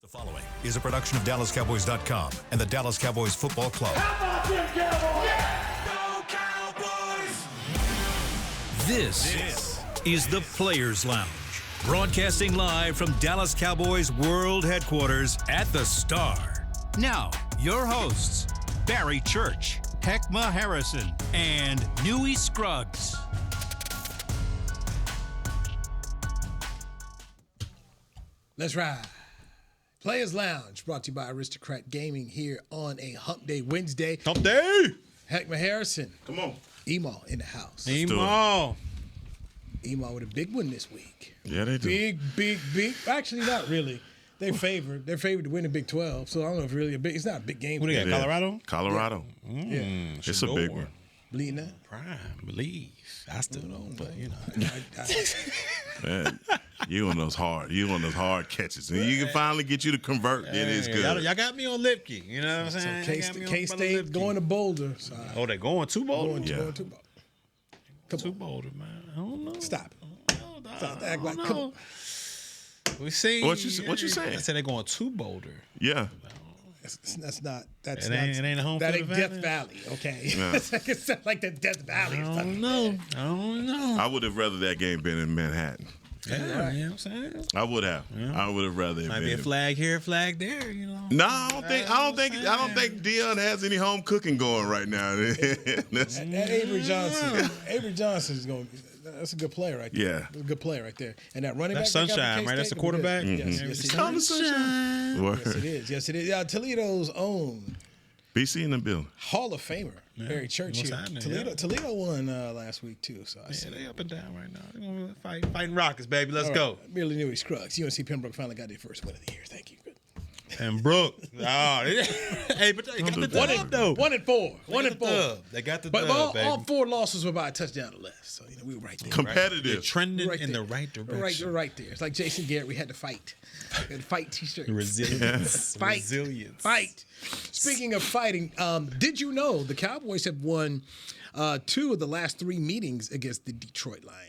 The following is a production of DallasCowboys.com and the Dallas Cowboys Football Club. How about them Cowboys? Yeah! Go Cowboys! This is the Players Lounge, broadcasting live from Dallas Cowboys World Headquarters at the Star. Now, your hosts, Barry Church, Hek'ma Harrison, and Newy Scruggs. Let's ride. Players Lounge, brought to you by Aristocrat Gaming here on a Hump Day Wednesday. Hump Day! Hek'ma Harrison. Come on. Emo in the house. Emo with a big one this week. Yeah, they do. Big. Actually, not really. They're favored to win the Big 12, so I don't know if really it's not a big game. What do you got, Colorado? Colorado. Yeah. It's a big one. Believe that? Prime, believe. I still don't, but you know. Man, you on those hard catches. And you can finally get you to convert, then it's good. Y'all got me on Lipke, you know what I'm saying? So K-State going to Boulder. So they're going to Boulder? Going to Boulder. Come to on. Boulder, man. I don't know. Stop it. Stop act like, come on. We see. What you saying? I said they're going to Boulder. Yeah. That's not. It ain't a home That field ain't Death advantage? Valley, okay? No. It's not like the Death Valley. I don't know. I would have rather that game been in Manhattan. Yeah, you know what I'm saying? I would have. Yeah. I would have rather it Might been. be a flag here, flag there, you know. No, I don't think Dion has any home cooking going right now. And Avery Johnson. Avery Johnson is going. That's a good player right there. Yeah. That's a good player right there. And that running That's back. Sunshine, right? That's the quarterback? Yes, Sunshine. Yes, it is. Yes, it is. Toledo's own BC in the building. Hall of Famer, Barry Church What's here. happening? Toledo won last week too. So I see. Yeah, they up and down right now. They're going to fighting Rockets, baby. Let's go. Merely Newy Scruggs. UNC Pembroke finally got their first win of the year. Thank you. And Brooke. Hey, but they got the dub, though. 1-4. 1-4. They got the But dub, baby. all four losses were by a touchdown or less. So we were right there. Competitive. They're trending Right in there. the right direction. We're right there. It's like Jason Garrett. We had to fight. We had to fight T-shirts. Resilience. Fight. Resilience. Fight. Speaking of fighting, did you know the Cowboys have won 2 of the last 3 meetings against the Detroit Lions?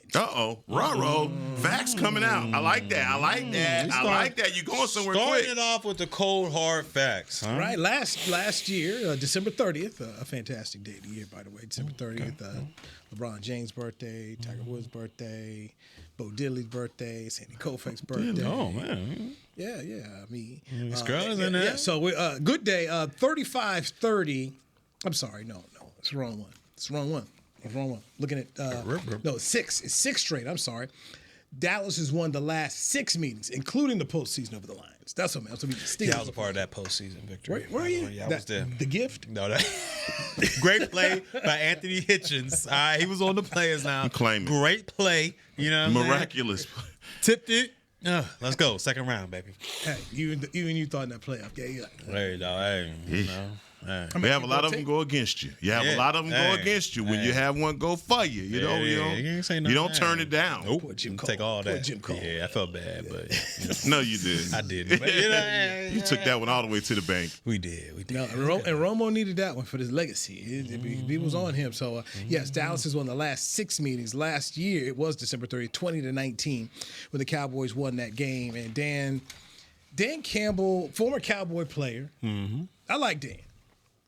Ruh-roh. Facts coming out. I like that. I like that. You're going somewhere quick. Starting it off with the cold, hard facts. Huh? Right. Last year, December 30th, a fantastic day of the year, by the way. December 30th, LeBron James' birthday, Tiger Woods' birthday, Bo Diddley's birthday, Sandy Koufax's birthday. Oh, man. Yeah. I mean, This girl is in there. Yeah, so good day. 35-30. I'm sorry. No. It's the wrong one. It's the wrong one. Looking at, no, 6. It's 6 straight. I'm sorry. Dallas has won the last 6 meetings, including the postseason over the Lions. That's what I mean. Yeah, I was a part of that postseason victory. Where are you? Yeah, I was there. The gift? No, great play by Anthony Hitchens. He was on the players now. Claim it. Great play. You know what I'm Miraculous. Tipped it. Let's go. Second round, baby. Hey, you thought in that playoff game. Hey, dog. Hey, you know. Hey. You have a lot of them go against you. You have a lot of them go against you. When you have one go for you, you don't turn it down. Nope. Poor Jim Cole. Take all that. Poor Jim Cole. Yeah, I felt bad, but No, you didn't. I didn't. But, You took that one all the way to the bank. We did. No, and Romo needed that one for his legacy. It was on him. So, yes, Dallas has won the last 6 meetings. Last year, it was December 30th, 20-19, when the Cowboys won that game. And Dan Campbell, former Cowboy player, I like Dan.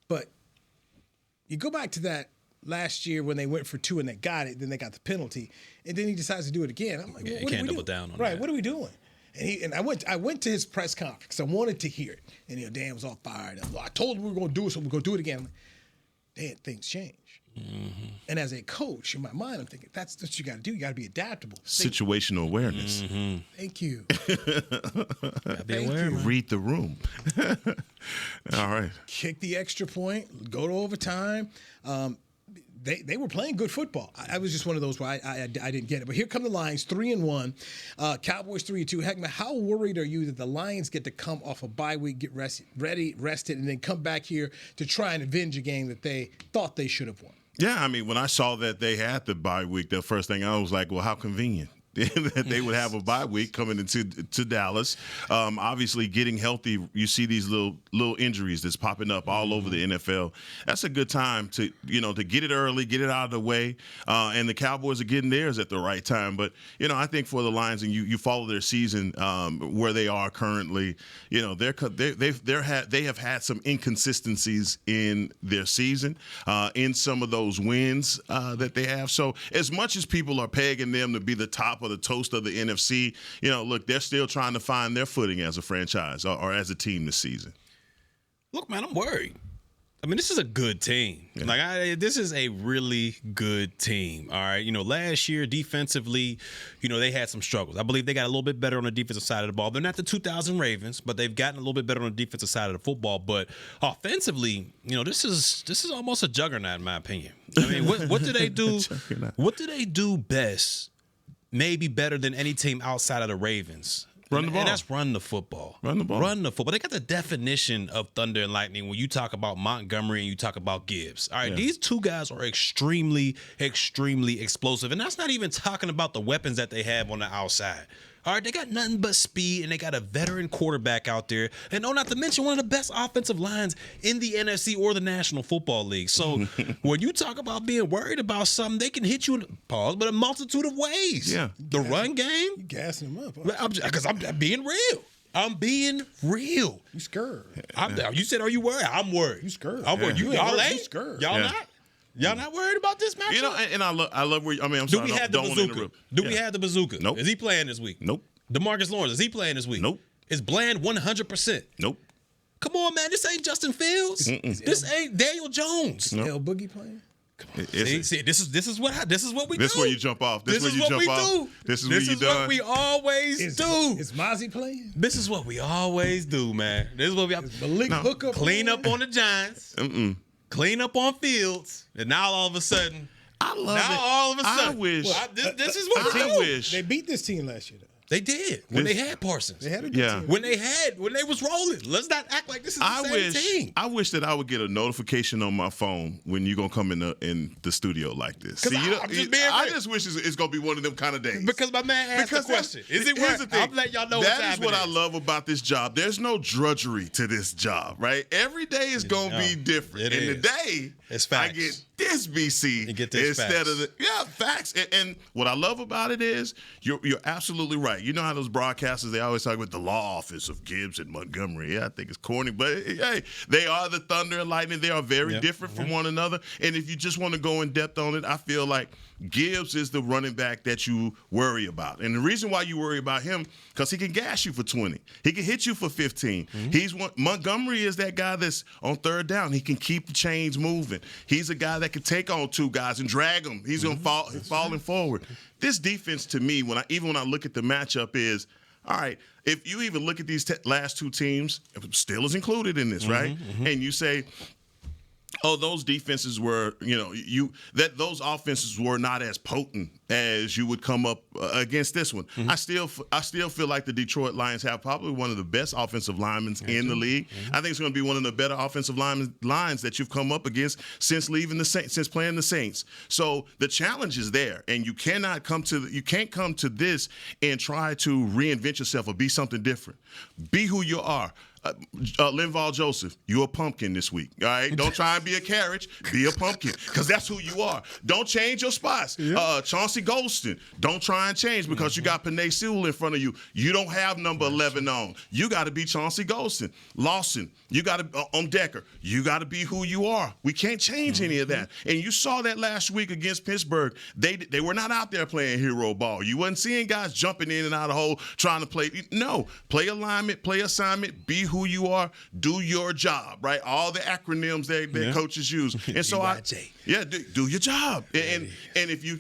But you go back to that last year when they went for 2 and they got it, then they got the penalty, and then he decides to do it again. I'm like, Yeah, what you are can't we double doing? down on right, that. what are we doing? And I went to his press conference. I wanted to hear it. And Dan was all fired up. I told him we were going to do it, so we're going to do it again. I'm like, Dan, things change. And as a coach, in my mind, I'm thinking, that's what you got to do. You got to be adaptable. Situational awareness. Thank you. Be aware, man. Read the room. All right. Kick the extra point, go to overtime. They were playing good football. I was just one of those where I didn't get it. But here come the Lions, 3-1. Cowboys 3-2. Hek'ma, how worried are you that the Lions get to come off a bye week, get rested, and then come back here to try and avenge a game that they thought they should have won? Yeah, I mean, when I saw that they had the bye week, the first thing I was like, well, how convenient. that they would have a bye week coming into Dallas. Obviously, getting healthy, you see these little injuries that's popping up all over the NFL. That's a good time to get it early, get it out of the way, and the Cowboys are getting theirs at the right time. But I think for the Lions, and you follow their season where they are currently, they have had some inconsistencies in their season, in some of those wins that they have. So as much as people are pegging them to be the top of the toast of the NFC, look, they're still trying to find their footing as a franchise or as a team this season. Look, man, I'm worried. I mean, this is a good team. Yeah. This is a really good team. All right. Last year, defensively, they had some struggles. I believe they got a little bit better on the defensive side of the ball. They're not the 2000 Ravens, but they've gotten a little bit better on the defensive side of the football. But offensively, this is almost a juggernaut, in my opinion. I mean, what do they do? What do they do best? Maybe better than any team outside of the Ravens. Run the ball. And that's run the football. Run the ball. Run the football. They got the definition of thunder and lightning when you talk about Montgomery and you talk about Gibbs. All right, These two guys are extremely, extremely explosive. And that's not even talking about the weapons that they have on the outside. All right, they got nothing but speed, and they got a veteran quarterback out there. And not to mention one of the best offensive lines in the NFC or the National Football League. So when you talk about being worried about something, they can hit you in but a multitude of ways. Yeah. The run game. You gassing them up. Because I'm being real. I'm being real. You scared. You said, are you worried? I'm worried. You scared. I'm worried. Y'all ain't? Scared. Y'all not? Y'all not worried about this matchup? And I love where I'm sorry. Do we have the bazooka? We have the bazooka? Nope. Is he playing this week? Nope. DeMarcus Lawrence, is he playing this week? Nope. Is Bland 100%? Nope. Come on, man. This ain't Justin Fields. This ain't Daniel Jones. Nope. L Boogie playing? See, this is what we do. This is where you jump off. This is what we do. This is what we always do. Is Mozzie playing? This is what we always do, man. This is what we Hookup clean up on the Giants. Clean up on Fields, and now all of a sudden, I wish. This is what we do. They beat this team last year, though. They did when they had Parsons. They had a good team. When they was rolling. Let's not act like this is the same team. I wish that I would get a notification on my phone when you're gonna come in the studio like this. See, I just wish it's gonna be one of them kind of days. Because my man asked the question. Is it worth it? I'm letting y'all know that is what I love about this job. There's no drudgery to this job, right? Every day is gonna be different. And today, it's facts. I get this BC instead of the facts. And what I love about it is you're absolutely right. You know how those broadcasters, they always talk about the law office of Gibbs and Montgomery. Yeah, I think it's corny, but hey, they are the thunder and lightning. They are very different from one another. And if you just want to go in depth on it, I feel like Gibbs is the running back that you worry about. And the reason why you worry about him, because he can gas you for 20. He can hit you for 15. Montgomery is that guy that's on third down. He can keep the chains moving. He's a guy that can take on two guys and drag them. He's going to falling forward. This defense, to me, when I look at the matchup, is all right. If you even look at these last two teams, Steelers included in this, right? And you say, oh, those defenses were, those offenses were not as potent as you would come up against this one. I still feel like the Detroit Lions have probably one of the best offensive linemen in the league. I think it's going to be one of the better offensive lines that you've come up against since playing the Saints. So the challenge is there, and you can't come to this and try to reinvent yourself or be something different. Be who you are. Linval Joseph, you're a pumpkin this week. All right, don't try and be a carriage. Be a pumpkin, because that's who you are. Don't change your spots. Chauncey Golston, don't try and change because you got Penei Sewell in front of you. You don't have number 11 on. You got to be Chauncey Golston. Lawson, you got to on Decker. You got to be who you are. We can't change any of that. And you saw that last week against Pittsburgh. They were not out there playing hero ball. You wasn't seeing guys jumping in and out of the hole trying to play. No, play alignment, play assignment, be who you are, do your job, right? All the acronyms that coaches use. And so do your job. And if you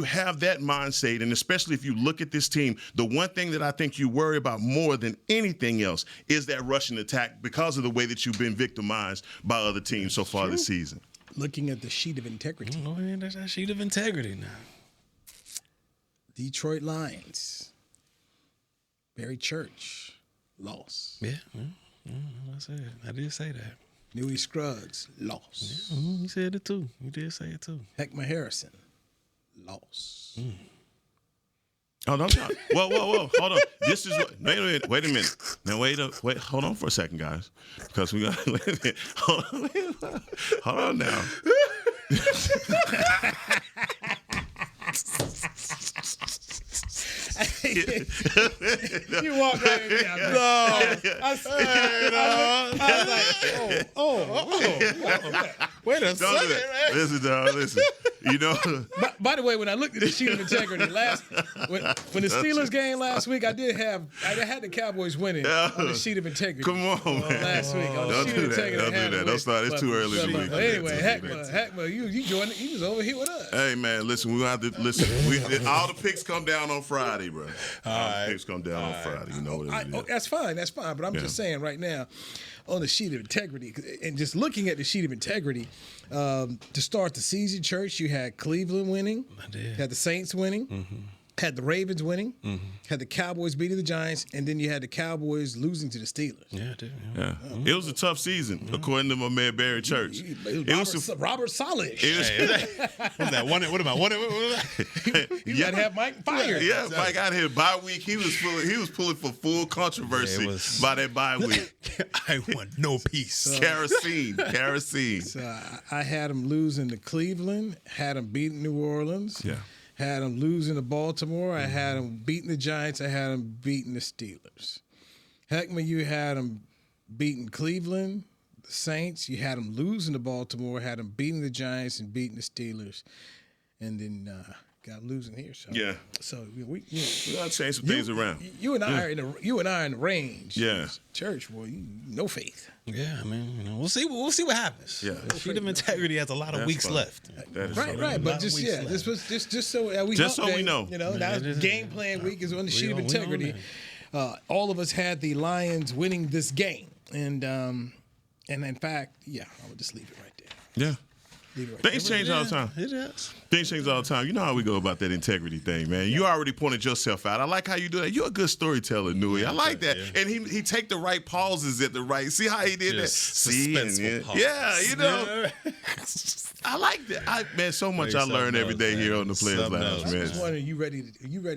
have that mindset, and especially if you look at this team, the one thing that I think you worry about more than anything else is that rushing attack, because of the way that you've been victimized by other teams so far this season. Looking at the sheet of integrity. There's that sheet of integrity now. Detroit Lions. Barry Church. Loss. Yeah. I did say that. Newy Scruggs. Loss. You said it too. You did say it too. Hek'ma Harrison. Loss. Oh, no, no. Whoa. Hold on. This is what. Wait a minute. Now, wait. Hold on for a second, guys. Because we got. Hold on now. You walk right in there. I was like, Wait a Don't second, do that. Listen, dog. Listen. You know. by the way, when I looked at the sheet of integrity when the Steelers game last week, I had the Cowboys winning on the sheet of integrity. Come on, man. Last week, on the Don't sheet do of that. integrity. Don't do that. Don't start. It's too early in the week. Anyway, Hek'ma, you joined. You was over here with us. Hey, man, listen, we're going to have to listen. All the picks come down on Friday, bro. All the picks come down on Friday. You know what it is. That's fine. But I'm just saying right now, on the sheet of integrity, and just looking at the sheet of integrity, to start the season, Church, you had Cleveland winning. I did. Had the Saints winning. Had the Ravens winning. Had the Cowboys beating the Giants, and then you had the Cowboys losing to the Steelers. Yeah, dude. Yeah. It was a tough season, according to my man Barry Church. Robert Saleh. What's that? What am I? What You got to have Mike fired. Yeah, Mike out here bye week. He was pulling for full controversy by that bye week. I want no peace. Kerosene. So I had him losing to Cleveland. Had him beating New Orleans. Yeah. Had him losing to Baltimore. I had him beating the Giants. I had him beating the Steelers. Hek'ma, you had him beating Cleveland, the Saints. You had him losing to Baltimore. Had him beating the Giants and beating the Steelers. And then got losing here. So Yeah. So We gotta change some things around. You and I are in the range. Yeah. Church, boy, no faith. Yeah, I mean, we'll see. We'll see what happens. Yeah. Freedom integrity has a lot of weeks left. That is Right. But just so we Just so we know. You know, now game plan week is on the sheet of integrity. All of us had the Lions winning this game, and in fact, I would just leave it right there. Yeah. Things change all the time. It is. Things change all the time. You know how we go about that integrity thing, man. You already pointed yourself out. I like how you do that. You're a good storyteller, Newy. I like that. Yeah. And he take the right pauses at the right. See how he did that? Suspenseful pause. Yeah, you know. I like that. Man, so much I learn every day here on the Players Lounge, man. I was wondering, you ready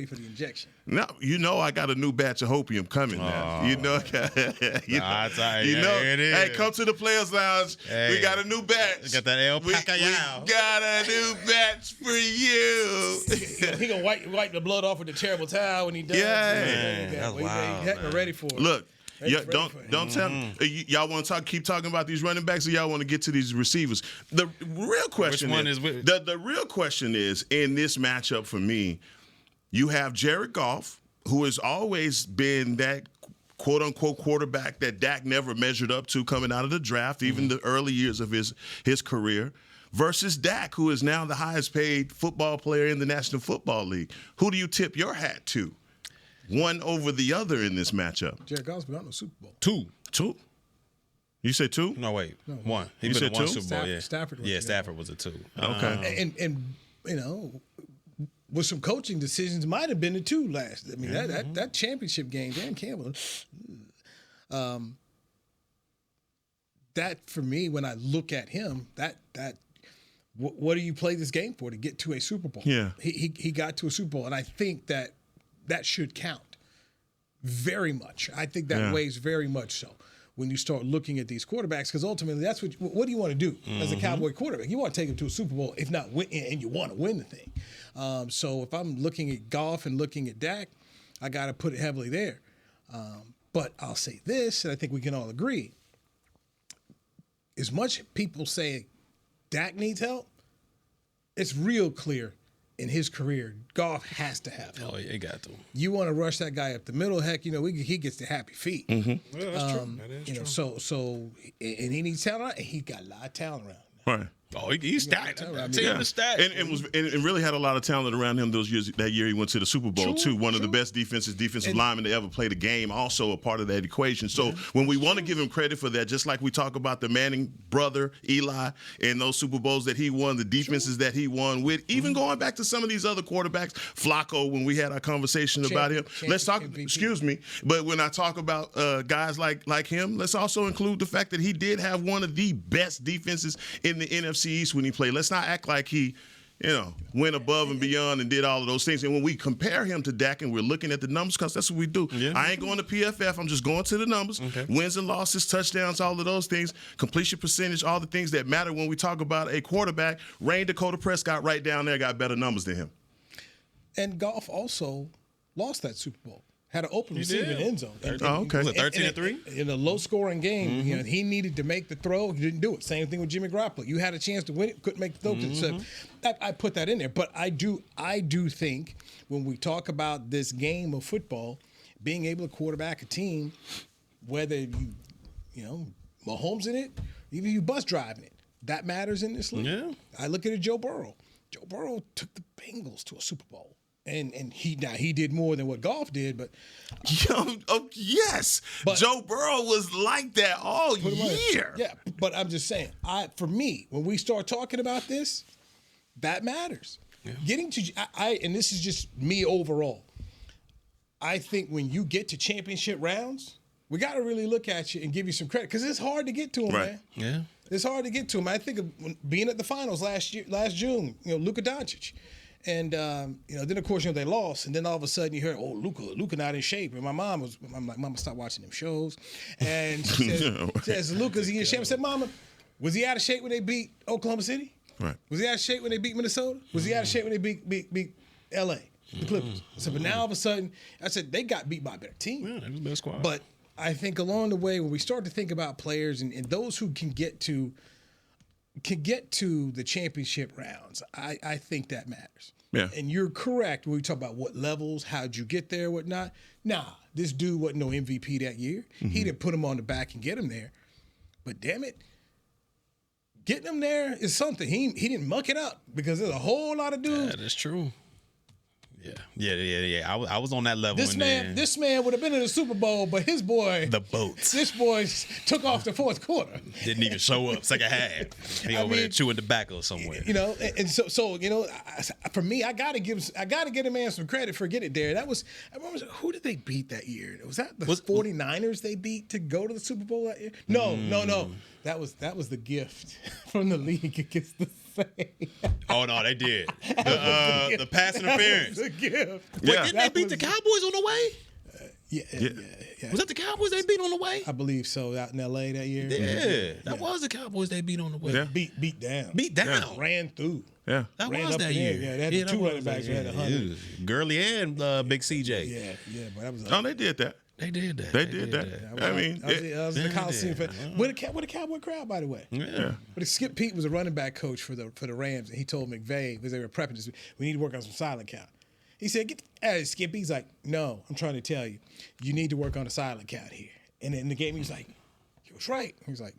for the injection? No, you know I got a new batch of hopium coming now. You know, it is. Hey, come to the Players Lounge. Hey, we got a new batch. Got that El Pacayao. We got a new batch for you. He gonna wipe the blood off with the terrible towel when he does. Yeah. That's wild, Hek'ma ready for it. Look. Don't tell me. Y'all want to keep talking about these running backs, or y'all want to get to these receivers? The real question the real question is in this matchup for me, you have Jared Goff, who has always been that quote unquote quarterback that Dak never measured up to coming out of the draft, even the early years of his career, versus Dak, who is now the highest paid football player in the National Football League. Who do you tip your hat to? One over the other in this matchup. Jared Goff's been on the Super Bowl. Two. You say two? No, wait. One. He You been said in one two? Super Bowl. Stafford was a two. Okay. And you know, with some coaching decisions, might have been the two last. I mean, that championship game, Dan Campbell. That for me, when I look at him, what do you play this game for? To get to a Super Bowl? Yeah. He got to a Super Bowl, and I think that should count very much. I think that weighs very much so when you start looking at these quarterbacks, because ultimately that's what do you want to do as a Cowboy quarterback? You want to take him to a Super Bowl, if not win, and you want to win the thing. So if I'm looking at Goff and looking at Dak, I got to put it heavily there. But I'll say this, and I think we can all agree, as much people say Dak needs help, it's real clear in his career, Goff has to have help. Oh, yeah, he got to. You want to rush that guy up the middle, heck, he gets the happy feet. Yeah, that's true. That is true. So and he needs talent, and he got a lot of talent around him. Right. Oh, he's stacked. Yeah. And really had a lot of talent around him those years. That year he went to the Super Bowl too. One of the best defensive linemen to ever play the game. Also a part of that equation. So when we want to give him credit for that, just like we talk about the Manning brother Eli and those Super Bowls that he won, the defenses that he won with, even going back to some of these other quarterbacks, Flacco, when we had our conversation about him. Let's talk. MVP. Excuse me, but when I talk about guys like him, let's also include the fact that he did have one of the best defenses in the NFC East when he played. Let's not act like he went above and beyond and did all of those things. And when we compare him to Dak and we're looking at the numbers, because that's what we do. Yeah. I ain't going to PFF. I'm just going to the numbers. Okay. Wins and losses, touchdowns, all of those things, completion percentage, all the things that matter when we talk about a quarterback. Dakota Prescott right down there got better numbers than him. And Goff also lost that Super Bowl. Had an open receiver in the end zone. Okay. Was it 13-3? In a low-scoring game, he needed to make the throw. He didn't do it. Same thing with Jimmy Garoppolo. You had a chance to win it, couldn't make the throw. So I put that in there. But I do think when we talk about this game of football, being able to quarterback a team, whether you Mahomes in it, even you bus driving it, that matters in this league. Yeah. I look at Joe Burrow. Joe Burrow took the Bengals to a Super Bowl. And he did more than what Goff did, but yes, but Joe Burrow was like that all year. Yeah, but I'm just saying, for me, when we start talking about this, that matters. Yeah. Getting to and this is just me overall. I think when you get to championship rounds, we got to really look at you and give you some credit because it's hard to get to them, man. Yeah, it's hard to get to them. I think of being at the finals last June. Luka Doncic. And then of course they lost, and then all of a sudden you heard, oh, Luka not in shape, and I'm like, Mama, stop watching them shows, and she says, Luka's in shape. I said, Mama, was he out of shape when they beat Oklahoma City? Right. Was he out of shape when they beat Minnesota? Was he out of shape when they beat L.A. the Clippers? I said, but now all of a sudden, I said they got beat by a better team. Yeah, that was the best squad. But I think along the way when we start to think about players and those who can get to the championship rounds, I think that matters. Yeah. And you're correct when we talk about what levels, how'd you get there, whatnot. Nah, this dude wasn't no MVP that year. He didn't put him on the back and get him there. But damn it, getting him there is something. He didn't muck it up because there's a whole lot of dudes. Yeah, that's true. Yeah. I was on that level. This man would have been in the Super Bowl, but his boy, the boats. This boy took off the fourth quarter. Didn't even show up second half. He over there chewing tobacco somewhere. And so for me, I gotta give a man some credit for getting it there. I remember who did they beat that year? Was that the 49ers they beat to go to the Super Bowl that year? No. That was the gift from the league against the Saints. Oh no, they did. The pass interference. The gift. Wait, didn't they beat the Cowboys on the way? Yeah. Was that the Cowboys they beat on the way? I believe so. Out in L.A. that year. Yeah, that was the Cowboys they beat on the way. Yeah. Beat down. Yeah. Ran through. Yeah, that was that year. Yeah, they had the two running backs. They had 100. Gurley and Big CJ. Yeah, but that was. No, they did that. They did that. They did that. I mean, I was in the Coliseum with a Cowboy crowd, by the way. Yeah. But Skip Pete was a running back coach for the Rams, and he told McVay because they were prepping this, we need to work on some silent count. He said, "Get out of Skip." He's like, "No, I'm trying to tell you, you need to work on a silent count here." And in the game, he was like, "He was right." He was like,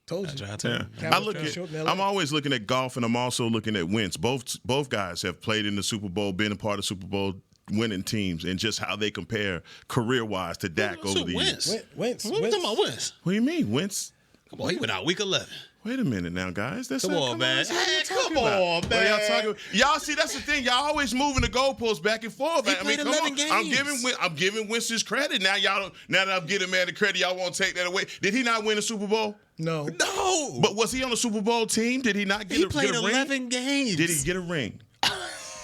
"Told you." I'm always looking at Goff, and I'm also looking at Wentz. Both guys have played in the Super Bowl, been a part of Super Bowl winning teams, and just how they compare career-wise to Dak over the years. Wentz. What are you talking about Wentz? What do you mean, Wentz? Come on, he went out week 11. Wait a minute now, guys. Come on, man. Come on, man. Y'all see, that's the thing. Y'all always moving the goalposts back and forth. He played 11 games. I'm giving Wentz his credit. Now that I'm giving man the credit, y'all won't take that away. Did he not win a Super Bowl? No. But was he on the Super Bowl team? Did he not get a ring? He played 11 games. Did he get a ring?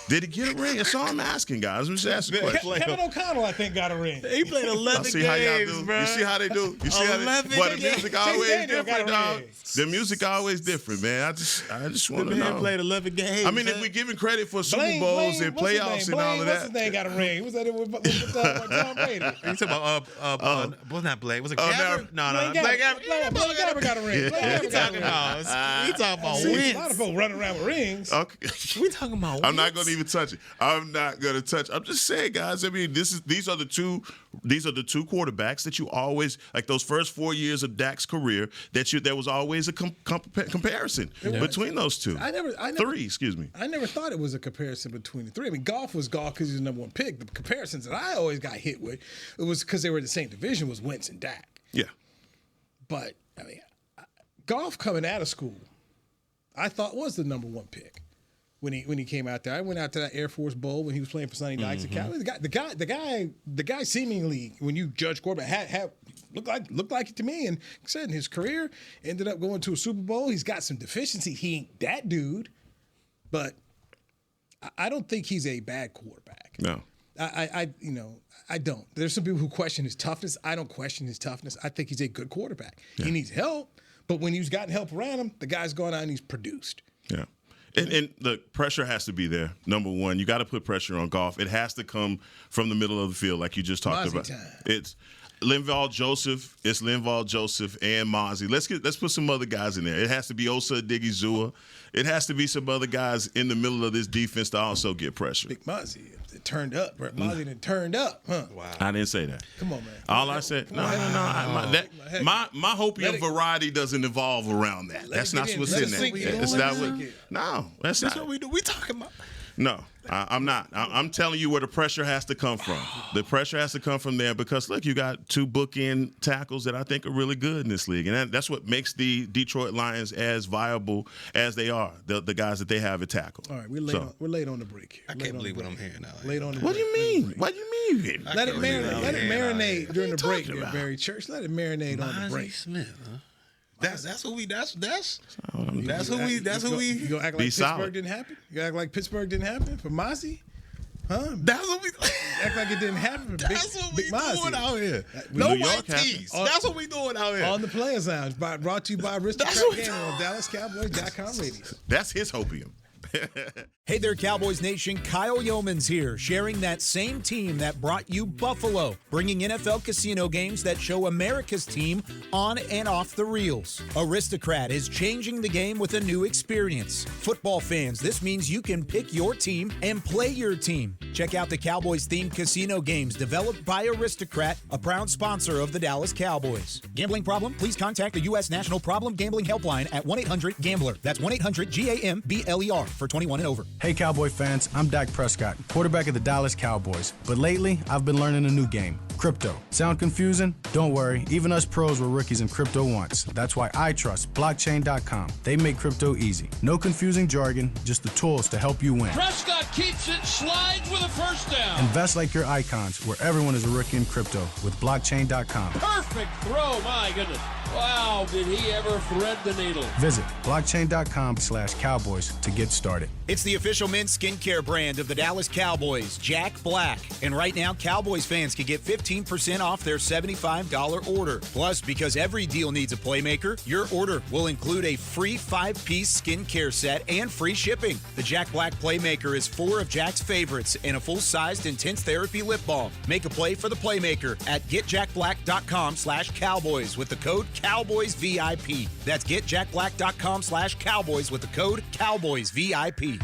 Did he get a ring? That's all I'm asking, guys. I'm just asking questions. Kevin O'Connell, I think, got a ring. He played 11 games, bro. You see how they do? You see 11 how they do? But the music always different, dog. Ring. The music always different, man. I just want to know. The man played 11 games. I mean, if we're giving credit for Super Bowls and playoffs and all of that. What's his name got a ring? Was that it with Tom Brady? You talking about, was not Blake? Was it Gabbert? No. Blake Gabbert got a ring. We talking about wins. A lot of folks running around with rings. Okay. We talking about wins. I'm not going to even touch it. I'm just saying, guys. I mean, these are the two quarterbacks that you always, like those first 4 years of Dak's career, there was always a comparison between those two. Three, excuse me. I never thought it was a comparison between the three. I mean, Goff was Goff because he's the number one pick. The comparisons that I always got hit with, it was because they were in the same division, was Wentz and Dak. Yeah. But I mean, Goff coming out of school, I thought was the number one pick. When he came out there, I went out to that Air Force Bowl when he was playing for Sonny Dykes at Cal. The guy seemingly, when you judge quarterback, had looked like it to me. And like I said, in his career, ended up going to a Super Bowl. He's got some deficiency. He ain't that dude, but I don't think he's a bad quarterback. No. I don't. There's some people who question his toughness. I don't question his toughness. I think he's a good quarterback. Yeah. He needs help, but when he's gotten help around him, the guy's gone out and he's produced. Yeah. And the pressure has to be there. Number one, you got to put pressure on Goff. It has to come from the middle of the field, like you just talked about. Time. It's Linval Joseph. It's Linval Joseph and Mozzie. Let's put some other guys in there. It has to be Osa Odigizua. It has to be some other guys in the middle of this defense to also get pressure. Big Mozzie turned up. Brett Mozzie done turned up. Huh? Wow. I didn't say that. Come on, man. All I said, my Hopium variety doesn't evolve around that. That's not what's in there. That's not what. No, that's not what we do. We talking about. No, I'm not. I'm telling you where the pressure has to come from. The pressure has to come from there because, look, you got 2 bookend tackles that I think are really good in this league. And that's what makes the Detroit Lions as viable as they are, the guys that they have at tackle. All right, we're late on the break here. I can't believe what I'm hearing now. Late on the break. What do you mean? What do you mean? Let it marinate during the break, Barry Church. Let it marinate on the break. Smith, huh? That's who we. You gonna act like Pittsburgh didn't happen? You gonna act like Pittsburgh didn't happen for Mozzie? Huh? That's what we act like it didn't happen. That's what we doing out here. No white tees. That's what we doing out here. On the Players Lounge, brought to you by Aristocrat Gaming on DallasCowboys.com radio. That's his hopium. Hey there, Cowboys Nation. Kyle Yeomans here, sharing that same team that brought you Buffalo, bringing NFL casino games that show America's team on and off the reels. Aristocrat is changing the game with a new experience. Football fans, this means you can pick your team and play your team. Check out the Cowboys-themed casino games developed by Aristocrat, a proud sponsor of the Dallas Cowboys. Gambling problem? Please contact the U.S. National Problem Gambling Helpline at 1-800-GAMBLER. That's 1-800-GAMBLER for 21 and over. Hey Cowboy fans, I'm Dak Prescott, quarterback of the Dallas Cowboys. But lately, I've been learning a new game, crypto. Sound confusing? Don't worry, even us pros were rookies in crypto once. That's why I trust blockchain.com. They make crypto easy. No confusing jargon, just the tools to help you win. Prescott keeps it, slides with a first down. Invest like your icons, where everyone is a rookie in crypto with blockchain.com. Perfect throw, my goodness. Wow, did he ever thread the needle. Visit blockchain.com/Cowboys to get started. It's the official men's skincare brand of the Dallas Cowboys, Jack Black. And right now, Cowboys fans can get 15% off their $75 order. Plus, because every deal needs a playmaker, your order will include a free 5-piece skincare set and free shipping. The Jack Black Playmaker is 4 of Jack's favorites and a full-sized intense therapy lip balm. Make a play for the Playmaker at getjackblack.com/Cowboys with the code CowboysVIP. That's getjackblack.com/Cowboys with the code CowboysVIP.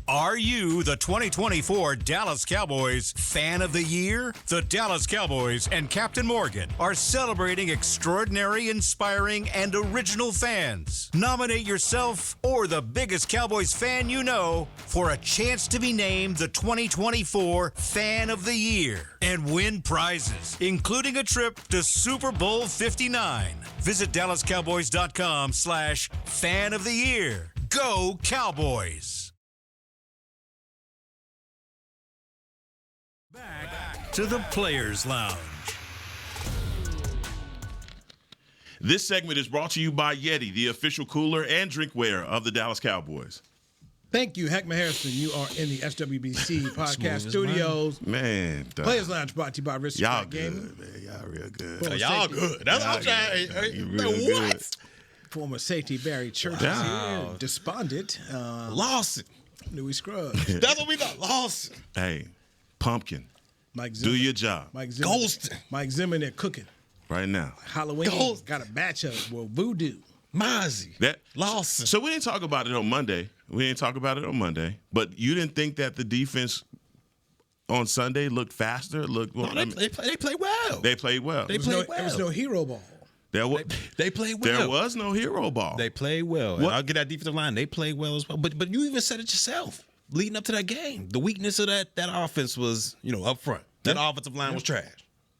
Are you the 2024 Dallas Cowboys Fan of the Year? The Dallas Cowboys and Captain Morgan are celebrating extraordinary, inspiring, and original fans. Nominate yourself or the biggest Cowboys fan you know for a chance to be named the 2024 Fan of the Year and win prizes, including a trip to Super Bowl 59. Visit DallasCowboys.com/Fan of the Year. Go Cowboys! Back to the Players Lounge. This segment is brought to you by Yeti, the official cooler and drinkware of the Dallas Cowboys. Thank you, Hek'ma Harrison. You are in the SWBC podcast studios. Man, Players Lounge brought to you by Aristocrat Gaming. Gaming. Y'all good, man. Y'all real good. Y'all good. That's what I'm trying. What? Former safety Barry Church is here. Despondent. Lawson. Newy Scruggs. That's what we got. Lawson. Hey, Pumpkin. Mike Zimmer. Do your job. Mike Zimmer. Ghosting. Mike Zimmer, they're cooking. Right now. Halloween. Got a matchup. Well, Voodoo. Mozzie. Lawson. So we didn't talk about it on Monday. But you didn't think that the defense on Sunday looked faster? They played well. They played well. They played well. There was no hero ball. They played well. There was no hero ball. They played well. I'll get that defensive line. They played well as well. But you even said it yourself leading up to that game. The weakness of that offense was, up front. That offensive line was trash.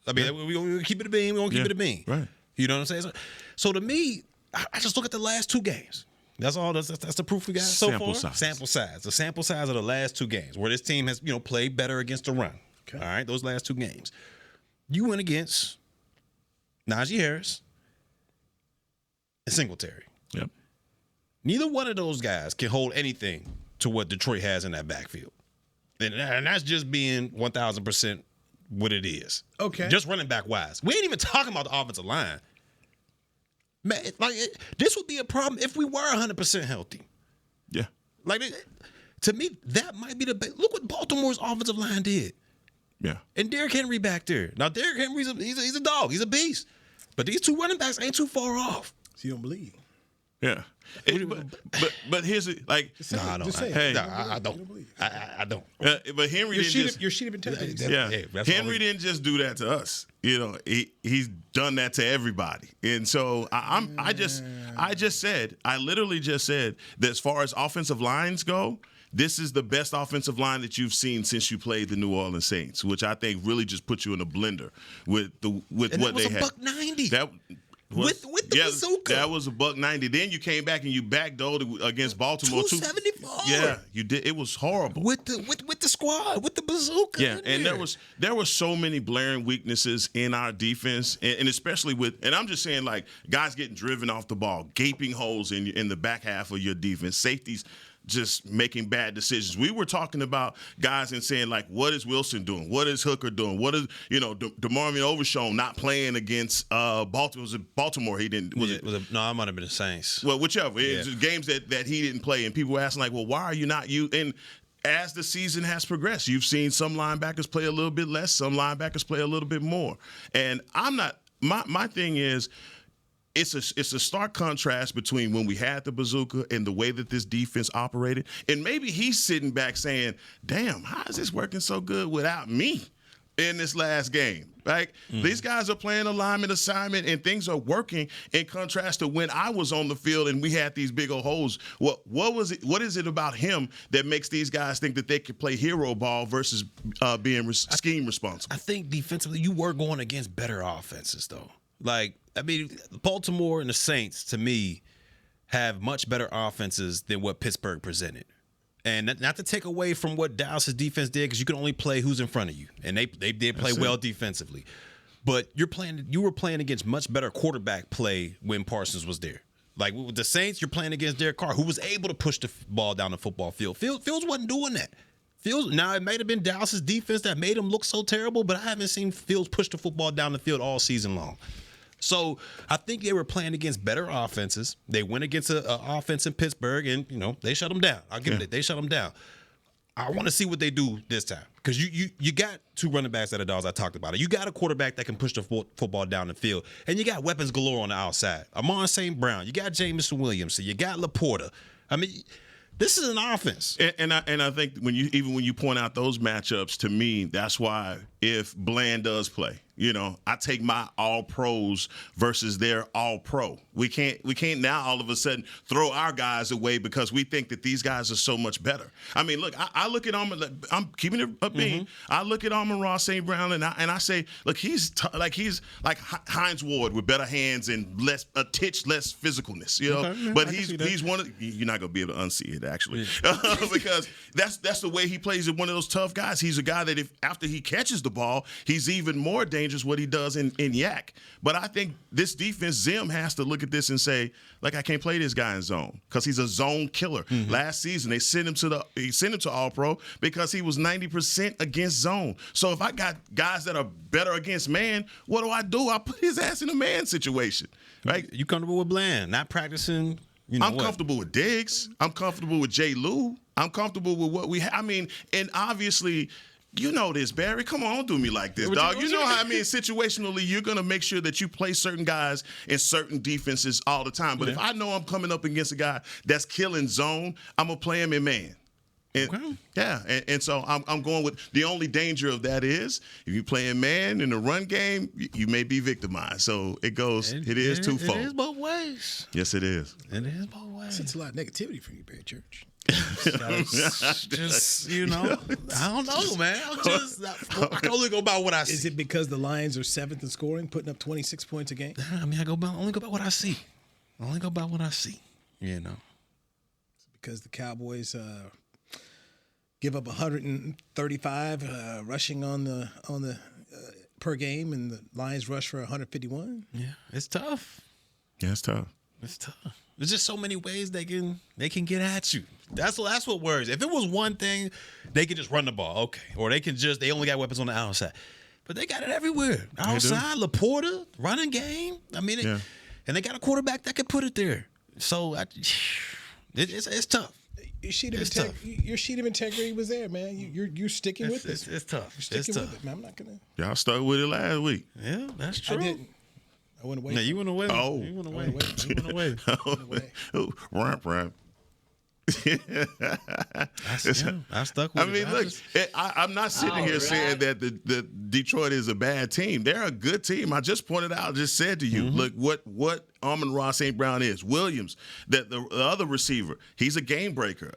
I mean, we're going to keep it a bean. We're going to keep it a bean. Right. You know what I'm saying? So to me, I just look at the last 2 games. That's all. That's the proof we got so far. Sample size. The sample size of the last 2 games where this team has, played better against the run. Okay. All right, those last 2 games. You went against Najee Harris and Singletary. Yep. Neither one of those guys can hold anything to what Detroit has in that backfield. And that's just being 1,000% what it is. Okay. Just running back wise. We ain't even talking about the offensive line. Man, this would be a problem if we were 100% healthy. Yeah. To me, that might be the best. Look what Baltimore's offensive line did. Yeah. And Derrick Henry back there. Now, Derrick Henry's he's a dog. He's a beast. But these two running backs ain't too far off. So you don't believe? Yeah. But here's it. Like, no, I don't. I don't. I don't. But Henry your sheet of integrity. Yeah. Henry didn't just do that to us. You know, he's done that to everybody. And so I literally just said that as far as offensive lines go, this is the best offensive line that you've seen since you played the New Orleans Saints, which I think really just put you in a blender with what they had. $190. With the bazooka. That was $190. Then you came back and you backdoored against Baltimore. $274. Yeah, you did. It was horrible. With the squad, with the bazooka. Yeah, and there were so many blaring weaknesses in our defense, and especially and I'm just saying, like, guys getting driven off the ball, gaping holes in the back half of your defense, safeties just making bad decisions. We were talking about guys and saying, like, what is Wilson doing? What is Hooker doing? What is, DeMarvin Overshown not playing against Baltimore? Was it Baltimore? He didn't. No, I might have been the Saints. Well, whichever. Yeah. It's just games that he didn't play, and people were asking, like, well, why are you not you? And as the season has progressed, you've seen some linebackers play a little bit less, some linebackers play a little bit more. And I'm not. My thing is, it's a stark contrast between when we had the bazooka and the way that this defense operated. And maybe he's sitting back saying, damn, how is this working so good without me in this last game? Like, these guys are playing alignment assignment and things are working in contrast to when I was on the field and we had these big old holes. What is it about him that makes these guys think that they can play hero ball versus being scheme responsible? I think defensively you were going against better offenses, though. Like, I mean, Baltimore and the Saints, to me, have much better offenses than what Pittsburgh presented. And not to take away from what Dallas's defense did, because you can only play who's in front of you. And they did play well defensively. But you were playing against much better quarterback play when Parsons was there. Like, with the Saints, you're playing against Derek Carr, who was able to push the ball down the football field. Fields wasn't doing that. Now, it might have been Dallas's defense that made him look so terrible, but I haven't seen Fields push the football down the field all season long. So I think they were playing against better offenses. They went against an offense in Pittsburgh, and they shut them down. I'll give it that. They shut them down. I want to see what they do this time, because you got two running backs that are dogs. I talked about it. You got a quarterback that can push the football down the field, and you got weapons galore on the outside. Amon St. Brown. You got Jameson Williamson. You got Laporta. I mean, this is an offense. And I think when you point out those matchups, to me, that's why if Bland does play, I take my all pros versus their all pro. We can't now all of a sudden throw our guys away because we think that these guys are so much better. I mean, look, I look at I'm keeping it up being. I look at Amon-Ra St. Brown and I say, look, he's like Hines Ward with better hands and a titch less physicalness, But he's one of, you're not gonna be able to unsee it actually, because that's the way he plays. One of those tough guys. He's a guy that if after he catches the ball, he's even more dangerous what he does in yak. But I think this defense, Zim has to look at this and say, like, I can't play this guy in zone because he's a zone killer. Last season they sent him to All Pro because he was 90% against zone. So if I got guys that are better against man, what do? I put his ass in a man situation. Right? You comfortable with Bland? Not practicing? I'm comfortable with Diggs. I'm comfortable with J. Lou. I'm comfortable with what we have. I mean, and obviously, you know this, Barry. Come on, don't do me like this, dog. You know how, situationally, you're going to make sure that you play certain guys in certain defenses all the time. But if I know I'm coming up against a guy that's killing zone, I'm going to play him in man. And, and so I'm going with the only danger of that is if you play in man in the run game, you may be victimized. So it is twofold. It is both ways. Yes, it is. It is both ways. It's a lot of negativity from you, Barry Church. Just I don't know, man. I can only go by what I see. Is it because the Lions are 7th in scoring, putting up 26 points a game? I mean, only go by what I see. It's because the Cowboys give up 135 rushing on the per game, and the Lions rush for 151. Yeah, it's tough. Yeah, it's tough. It's tough. There's just so many ways they can get at you. That's what worries. If it was one thing, they could just run the ball, okay, or they only got weapons on the outside, but they got it everywhere. Outside, Laporta, running game. I mean, and they got a quarterback that could put it there. So it's tough. Your sheet of integrity was there, man. You're sticking with it. It's tough. You're sticking with it, man. I'm not gonna. Y'all stuck with it last week. Yeah, that's true. I didn't. I went away. No, you went away. Oh, you went away. You went away. Ramp. I stuck with it. I mean, look, I'm not sitting here saying that the Detroit is a bad team. They're a good team. I just pointed out, just said to you, look what Amon-Ra St. Brown is. Williams, that the other receiver, he's a game breaker,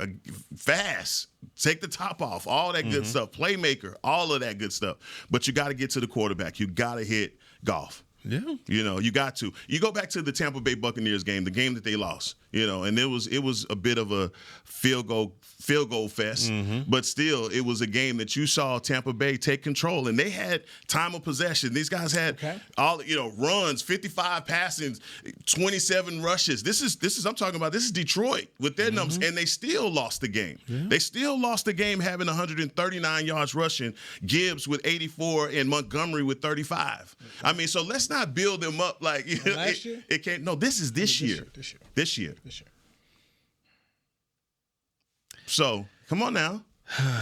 fast, take the top off, all that good stuff, playmaker, all of that good stuff. But you got to get to the quarterback. You got to hit Goff. Yeah. You got to. You go back to the Tampa Bay Buccaneers game, the game that they lost, and it was a bit of a field goal fest, but still it was a game that you saw Tampa Bay take control, and they had time of possession. These guys had all runs, 55 passings, 27 rushes. This is I'm talking about. This is Detroit with their numbers, and they still lost the game. Yeah. They still lost the game having 139 yards rushing, Gibbs with 84 and Montgomery with 35. I mean, so let's not build them up like last year? It can't. No, this is this year. This year. So come on now.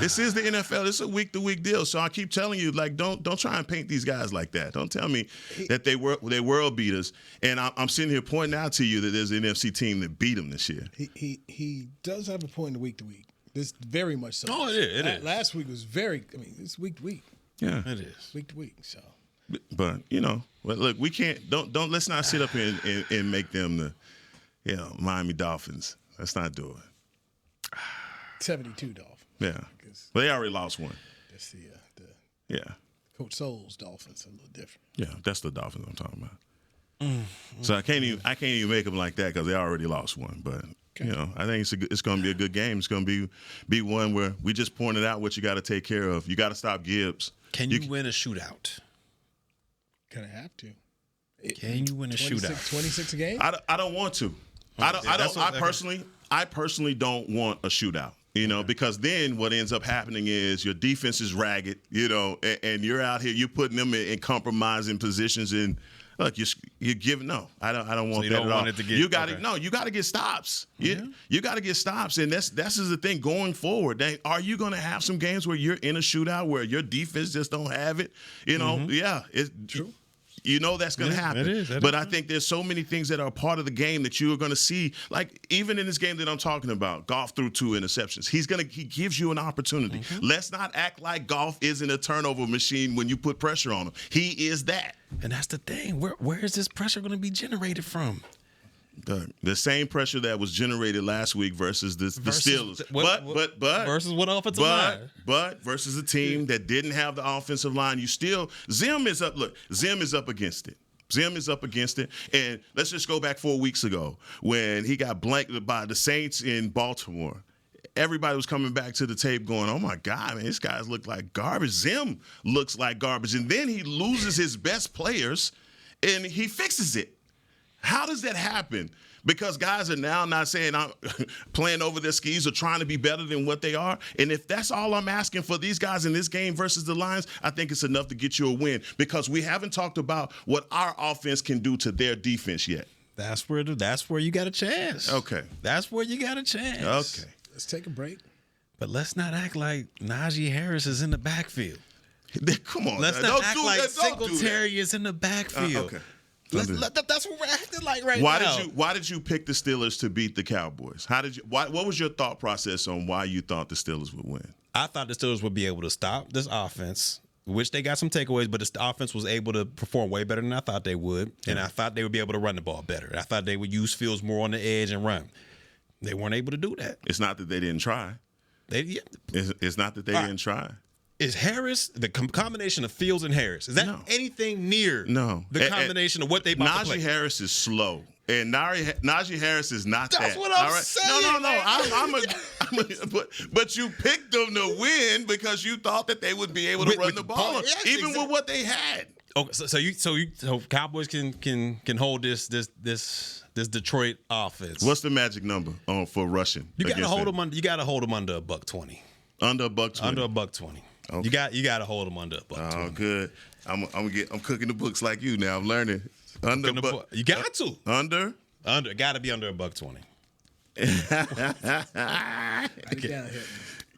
This is the NFL. This is a week-to-week deal. So I keep telling you, like, don't try and paint these guys like that. Don't tell me that they world beaters. And I'm sitting here pointing out to you that there's an NFC team that beat them this year. He does have a point in week to week. This very much so. Oh, it is. Last week was it's week to week. Yeah, it is week to week. So, but look, we can't. Don't. Let's not sit up here and make them the, Miami Dolphins. Let's not do it. 72 Dolphins. Yeah, but they already lost one. That's the Coach Souls Dolphins a little different. Yeah, that's the Dolphins I'm talking about. So I can't even make them like that because they already lost one. But I think it's going to be a good game. It's going to be one where we just pointed out what you got to take care of. You got to stop Gibbs. Can you win a shootout? Kind of have to. Can you win a shootout? 26 a game? I don't want to. I personally don't want a shootout. Because then what ends up happening is your defense is ragged, and you're out here, you're putting them in compromising positions. And look, you're giving I don't want that at all. You got to get stops. You got to get stops, and that's the thing going forward. Are you going to have some games where you're in a shootout where your defense just don't have it? Yeah, it's true. That's going to happen. It is. But I think there's so many things that are part of the game that you are going to see. Like even in this game that I'm talking about, Goff threw 2 interceptions. He gives you an opportunity. Let's not act like Goff isn't a turnover machine when you put pressure on him. He is that. And that's the thing. Where is this pressure going to be generated from? The same pressure that was generated last week versus the Steelers. But versus what offensive line? But versus a team that didn't have the offensive line. Zim is up. Look, Zim is up against it. Zim is up against it. And let's just go back 4 weeks ago when he got blanketed by the Saints in Baltimore. Everybody was coming back to the tape going, oh, my God, man, these guys look like garbage. Zim looks like garbage. And then he loses his best players, and he fixes it. How does that happen? Because guys are now not saying I'm playing over their skis or trying to be better than what they are. And if that's all I'm asking for these guys in this game versus the Lions, I think it's enough to get you a win because we haven't talked about what our offense can do to their defense yet. That's where you got a chance. Okay. That's where you got a chance. Okay. Let's take a break. But let's not act like Najee Harris is in the backfield. Come on. Let's not act like Singletary is in the backfield. Okay. That's what we're acting like now. Why did you pick the Steelers to beat the Cowboys? What was your thought process on why you thought the Steelers would win? I thought the Steelers would be able to stop this offense, which they got some takeaways, but the offense was able to perform way better than I thought they would, and I thought they would be able to run the ball better. I thought they would use Fields more on the edge and run. They weren't able to do that. It's not that they didn't try. It's not that they didn't try. Is Harris, the combination of Fields and Harris, is that anything near the combination of what they about to play? Najee Harris is slow. And Najee Harris is not that. That's what I'm saying. No. But you picked them to win because you thought that they would be able to run the ball, even with what they had. Okay, so Cowboys can hold this Detroit offense. What's the magic number for rushing? You got to hold them under. You got to hold them under $120. Under $120. Under $120. Okay. You got to hold them under $120. Oh, good. I'm cooking the books like you now. I'm learning. Under you got to under. Got to be under $120. Get down here.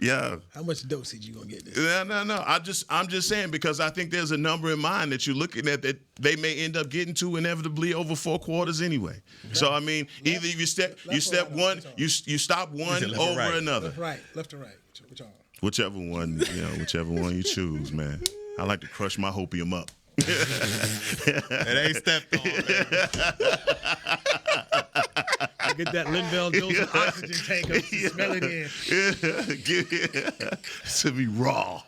Yeah. How much dosage you gonna get this? No. I'm just saying because I think there's a number in mind that you're looking at that they may end up getting to inevitably over 4 quarters anyway. So I mean, either you step one, you stop one over another. Left or right. Which arm? Whichever one you choose, man. I like to crush my hopium up. It ain't stepped on. Get that Linville Joseph oxygen tank up, smell it in. To be raw.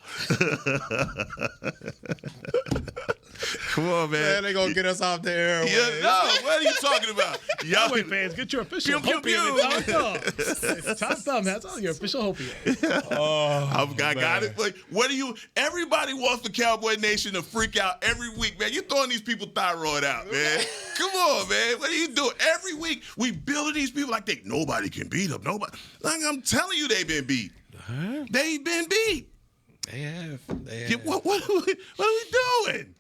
Come on, man. They gonna get us off the air. Yeah, no, what are you talking about? Cowboy fans, get your official hopium. It's top thumb. That's all your official hopium. I got it. But everybody wants the Cowboy Nation to freak out every week, man. You're throwing these people thyroid out, man. Come on, man. What are you doing? Every week we build these people like nobody can beat them. Nobody. Like I'm telling you, they've been beat. Huh? They've been beat. They have. Yeah, what are we doing?